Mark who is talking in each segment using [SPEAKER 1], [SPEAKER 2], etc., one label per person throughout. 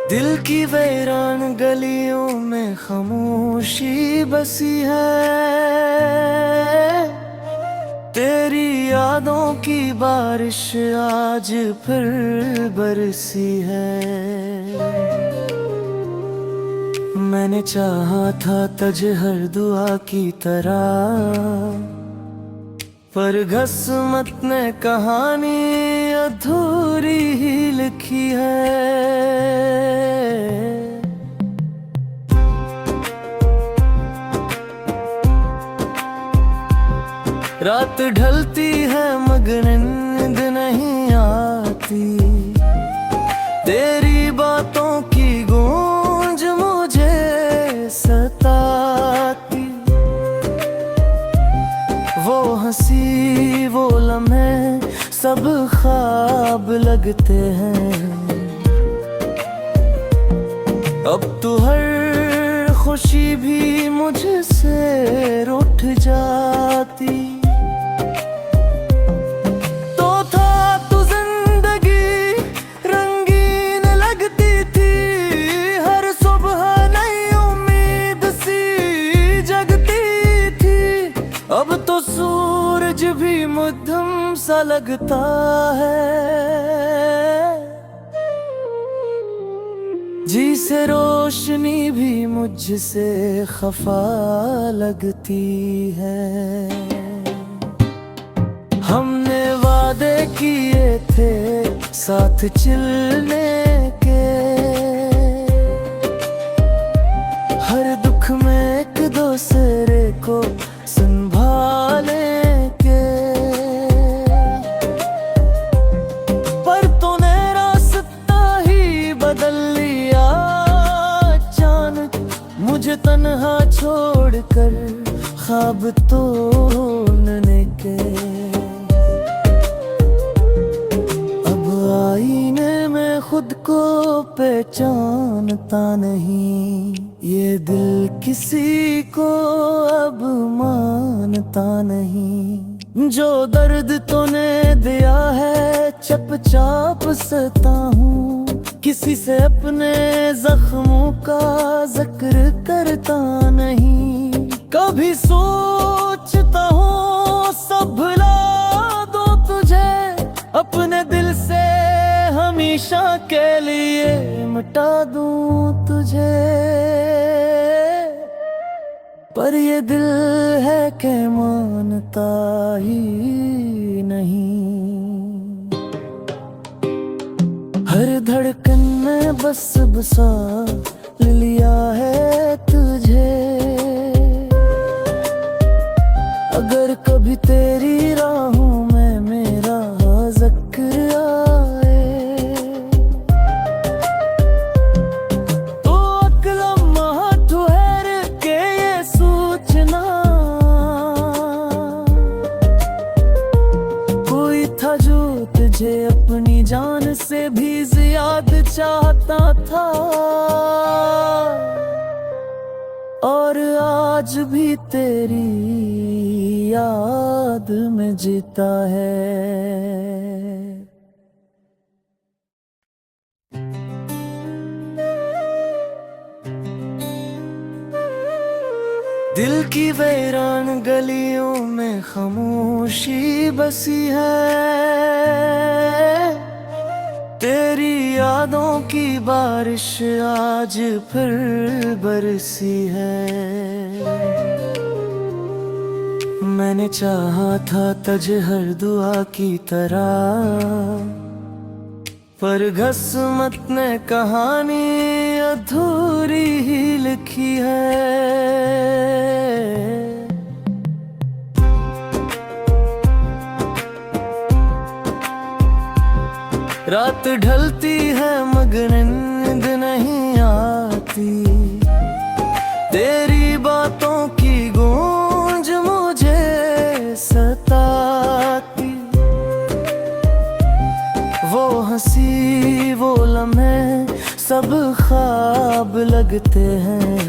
[SPEAKER 1] दिल की वीरान गलियों में खामोशी बसी है। तेरी यादों की बारिश आज फिर बरसी है। मैंने चाहा था तुझ हर दुआ की तरह, पर किस्मत ने कहानी अधूरी ही लिखी है। रात ढलती है मगर नींद नहीं आती, तेरी बातों की गूंज मुझे सताती। वो हंसी वो लम्हे सब ख्वाब लगते हैं। अब तो हर खुशी भी मुझसे रूठ जाती। तो था तू जिंदगी रंगीन लगती थी, हर सुबह नई उम्मीद सी जगती थी। अब तो सूरज भी मध्यम सा लगता है, जी से रोशनी भी मुझसे खफा लगती है। हमने वादे किए थे साथ चलने के, हर दुख में एक दूसरे को संभाले के। पर तूने रास्ता ही बदल लिया अचानक, मुझे तन्हा छोड़कर ख्वाब तोड़ने के। अब आईने में खुद को पहचानता नहीं, ये दिल किसी को अब मानता नहीं। जो दर्द तूने दिया है चुपचाप सहता हूँ, किसी से अपने जख्मों का जिक्र करता नहीं। कभी सोचता हूँ सब भुला दो तुझे, अपने दिल से हमेशा के लिए मिटा दूं तुझे। पर ये दिल है कि मानता ही नहीं। हर धड़कन में बस बसा लिया है तुझे। अगर कभी तेरी राहों में मेरा जिक्र आए, तो एक लम्हा ठहर के ये सोचना, कोई था जो तुझे अपनी जान से भी ज्यादा चाहता था, और आज भी तेरी याद में जीता है। दिल की वीरान गलियों में खामोशी बसी है। तेरी यादों की बारिश आज फिर बरसी है। मैंने चाहा था तुझ हर दुआ की तरह, पर किस्मत ने कहानी अधूरी ही लिखी है। रात ढलती है मगर नींद नहीं आती, तेरी बातों की गूंज मुझे सताती। वो हंसी वो लम्हे सब ख्वाब लगते हैं।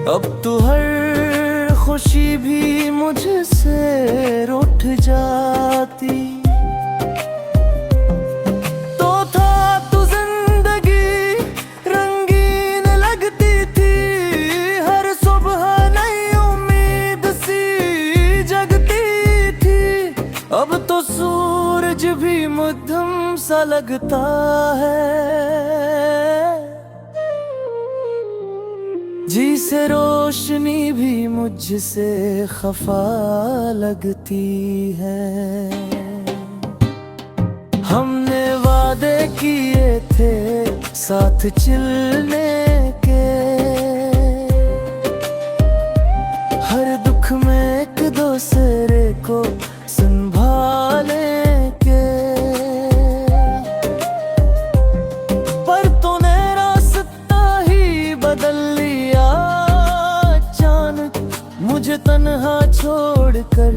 [SPEAKER 1] अब तो हर खुशी भी मुझसे रूठ जाती। तो था तो सूरज भी मध्यम सा लगता है, जिसे रोशनी भी मुझसे खफा लगती है। हमने वादे किए थे साथ चलने के, हर दुख में एक दूसरे को संभाले के, पर तूने रास्ता ही बदल लिया अचानक, मुझे तन्हा छोड़कर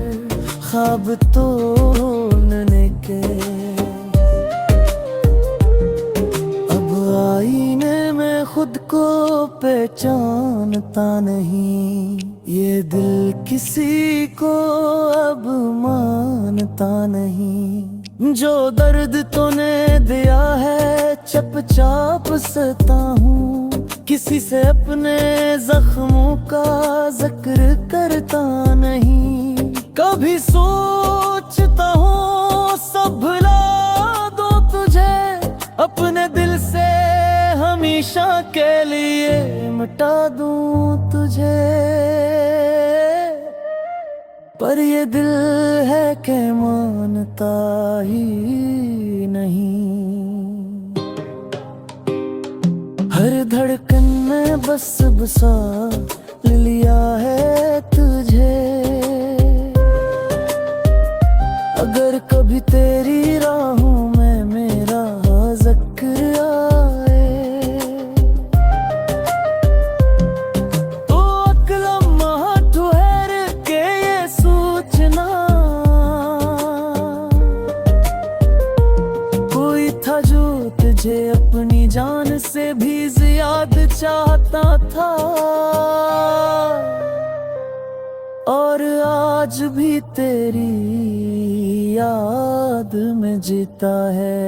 [SPEAKER 1] ख्वाब तोड़ने के। अब आईने में खुद को पहचानता नहीं, ये दिल किसी को अब मानता नहीं। जो दर्द तूने दिया है चुपचाप सहता हूँ, किसी से अपने जख्मों का जिक्र करता नहीं। कभी सोचता हूँ सब भुला दो तुझे, अपने दिल से हमेशा के लिए मिटा दूं तुझे, पर ये दिल है कि मानता ही नहीं। हर धड़कन में बस बसा लिया है तुझे, अगर कभी तेरी राहों में मेरा जिक्र आए, तो एक लम्हा ठहर के ये सोचना, कोई था जो तुझे अपनी जान से भी ज्यादा चाहता था, और आज भी तेरी याद में जीता है।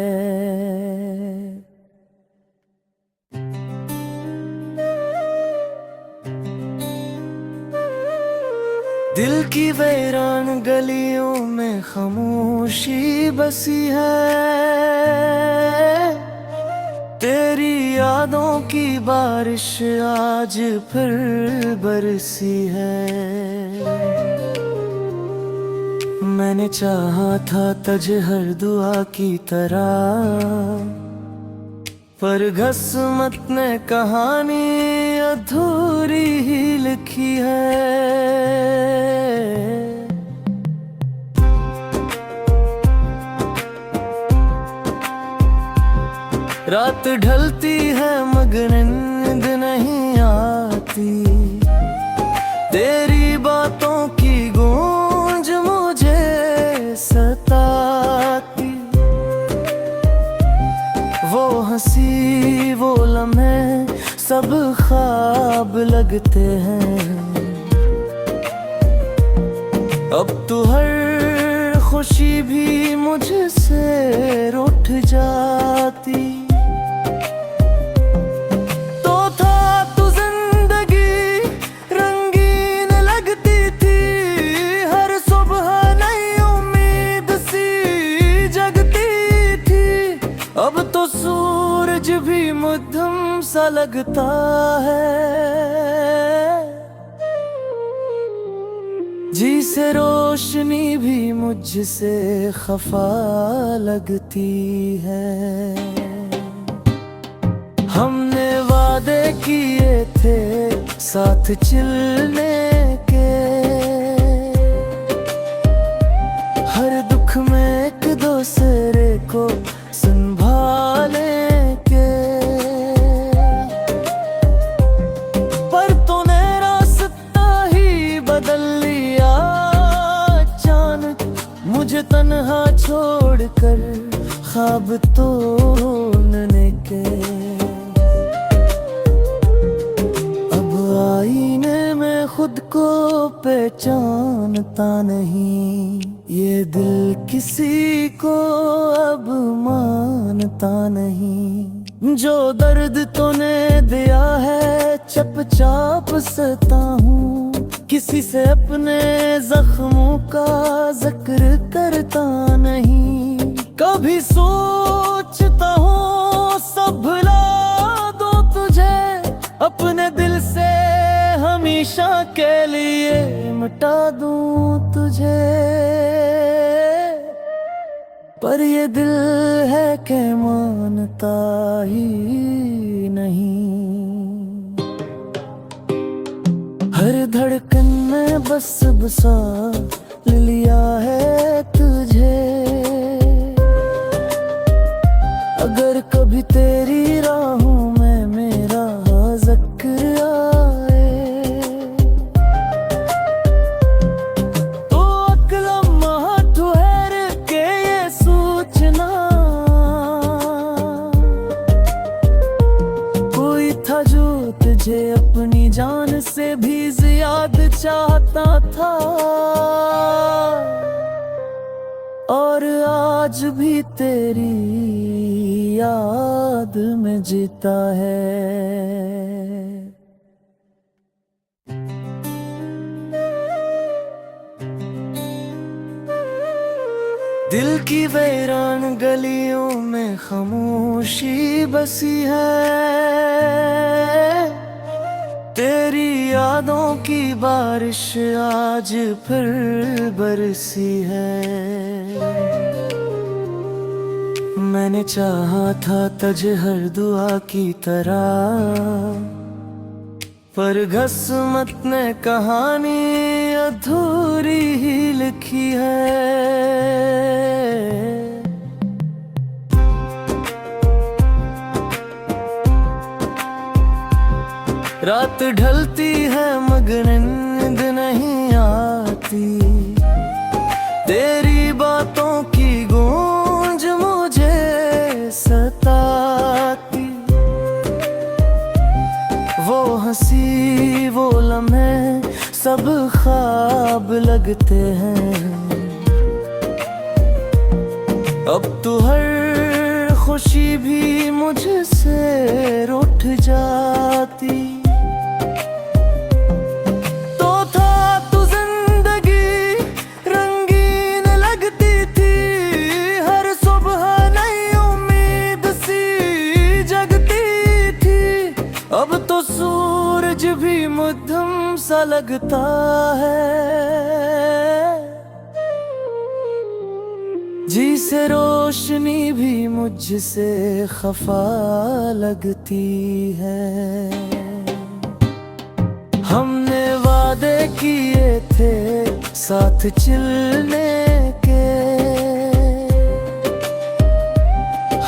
[SPEAKER 1] दिल की वीरान गलियों में खामोशी बसी है, तेरी यादों की बारिश आज फिर बरसी है। मैंने चाहा था तुझे हर दुआ की तरह, पर किस्मत ने कहानी अधूरी ही लिखी है। रात ढलती है मगर नींद नहीं आती, तेरी बातों की गूंज मुझे सताती। वो हंसी वो लम्हे सब ख्वाब लगते हैं, अब तो हर खुशी भी मुझसे रूठ जाती। अब तो सूरज भी मध्यम सा लगता है, जिसे रोशनी भी मुझसे खफा लगती है। हमने वादे किए थे साथ चलने के, हर दुख में एक दूसरे को संभाले के, पर तूने रास्ता ही बदल लिया अचानक, मुझे तन्हा छोड़कर ख्वाब तोड़ने के। अब आईने में खुद को पहचानता नहीं, ये दिल किसी को अब मानता नहीं। जो दर्द तूने दिया है चुपचाप सहता हूँ, किसी से अपने जख्मों का जिक्र कर करता नहीं। कभी सोचता हूँ सब भुला दो तुझे, अपने दिल से हमेशा के लिए मिटा दूं तुझे। पर ये दिल है कि मानता ही नहीं। हर धड़कन में बस बसा लिया है तुझे। अगर कभी तेरी राहों में मेरा जिक्र आए, तो एक लम्हा ठहर के ये सोचना, कोई था जो तुझे अपनी जान से भी ज्यादा चाहता था, और आज भी तेरी याद में जीता है। दिल की वीरान गलियों में खामोशी बसी है, तेरी यादों की बारिश आज फिर बरसी है। मैंने चाहा था तुझे हर दुआ की तरह, पर किस्मत ने कहानी अधूरी ही लिखी है। रात ढलती है मगर नींद नहीं आती, तेरी बातों की गूंज मुझे सताती। वो हंसी वो लम्हे सब ख्वाब लगते हैं, अब तो हर खुशी भी मुझसे रूठ जाती। अब तो सूरज भी मध्यम सा लगता है, जी से रोशनी भी मुझसे खफा लगती है। हमने वादे किए थे साथ चलने के,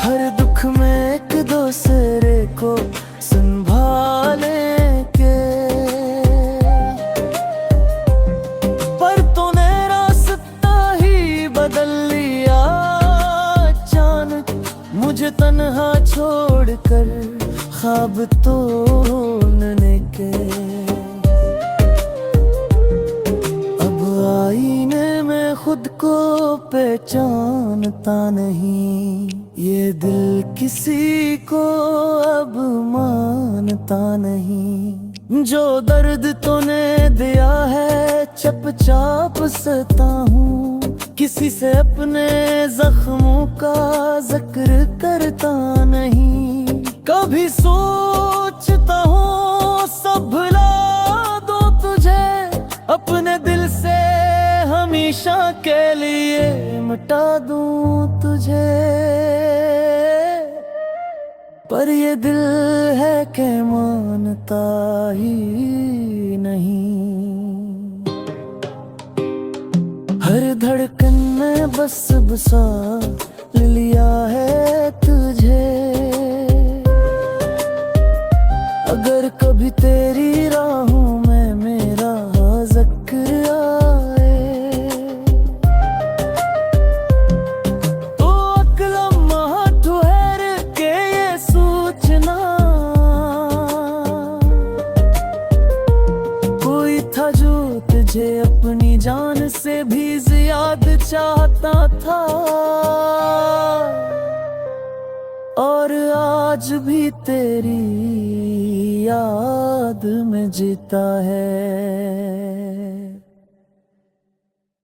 [SPEAKER 1] हर दुख में एक दूसरे को संभाले के, पर तूने रास्ता ही बदल लिया अचानक, मुझे तन्हा छोड़कर ख्वाब तोड़ने के। अब आईने में खुद को पहचानता नहीं, ये दिल किसी को अब मानता नहीं। जो दर्द तूने दिया है चुपचाप सहता हूँ, किसी से अपने जख्मों का जिक्र करता नहीं। कभी सोचता हूँ सब भुला दो तुझे, अपने दिल से हमेशा के लिए मिटा दूं तुझे। पर ये दिल है कि मानता ही नहीं। हर धड़कन में बस बसा लिया है तुझे। अगर कभी तेरी राहों में मेरा जिक्र आए, तो एक लम्हा ठहर के ये सोचना, कोई था जो तुझे अपनी जान से भी ज्यादा चाहता था, और आज भी तेरी याद में जीता है।